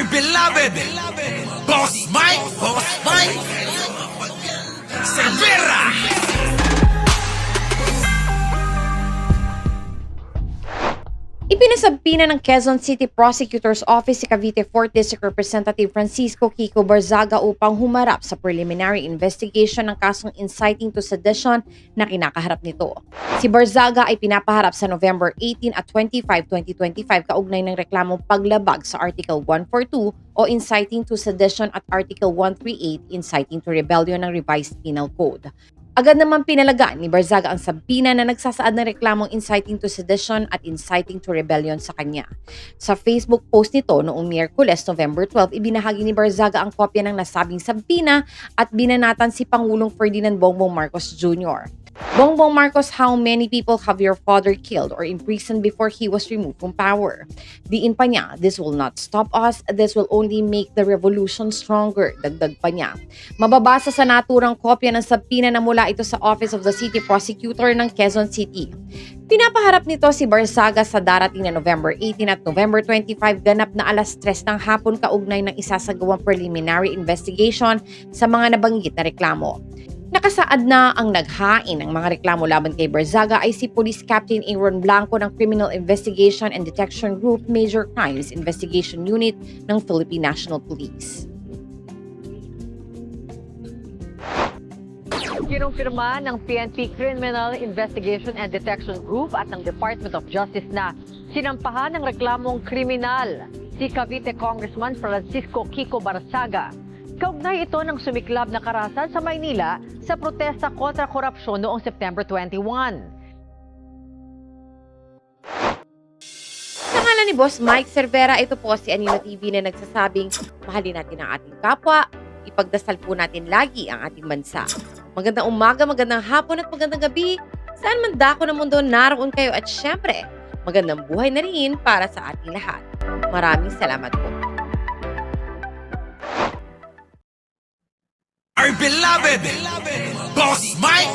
Our beloved Boss Mike Cervera. Ipinasabpi na ng Quezon City Prosecutor's Office si Cavite 4th District Representative Francisco Kiko Barzaga upang humarap sa preliminary investigation ng kasong inciting to sedition na kinakaharap nito. Si Barzaga ay pinapaharap sa November 18 at 25, 2025 kaugnay ng reklamong paglabag sa Article 142 o inciting to sedition at Article 138 inciting to rebellion ng Revised Penal Code. Agad naman pinalagaan ni Barzaga ang sabina na nagsasaad ng reklamong inciting to sedition at inciting to rebellion sa kanya. Sa Facebook post nito noong Miyerkules, November 12, ibinahagi ni Barzaga ang kopya ng nasabing sabina at binanatan si Pangulong Ferdinand Bongbong Marcos Jr. Bongbong Marcos, how many people have your father killed or imprisoned before he was removed from power? Diin pa niya, this will not stop us, this will only make the revolution stronger, dagdag pa niya. Mababasa sa naturang kopya ng sabina na mula ito sa Office of the City Prosecutor ng Quezon City. Pinapaharap nito si Barzaga sa darating na November 18 at November 25 ganap na alas 3 ng hapon kaugnay ng isasagawang preliminary investigation sa mga nabanggit na reklamo. Nakasaad na ang naghain ng mga reklamo laban kay Barzaga ay si Police Captain Aaron Blanco ng Criminal Investigation and Detection Group Major Crimes Investigation Unit ng Philippine National Police. Kinumpirma ng PNP Criminal Investigation and Detection Group at ng Department of Justice na sinampahan ng reklamong kriminal si Cavite Congressman Francisco Kiko Barzaga. Kaugnay ito ng sumiklab na karahasan sa Maynila sa protesta kontra korupsyon noong September 21. Sa ngalan ni Boss Mike Cervera, ito po si Anino TV na nagsasabing mahalin natin ang ating kapwa, ipagdasal po natin lagi ang ating bansa. Magandang umaga, magandang hapon at magandang gabi. Saan man dako ng mundo naroon kayo at syempre, magandang buhay na rin para sa ating lahat. Maraming salamat po. Our beloved Boss Mike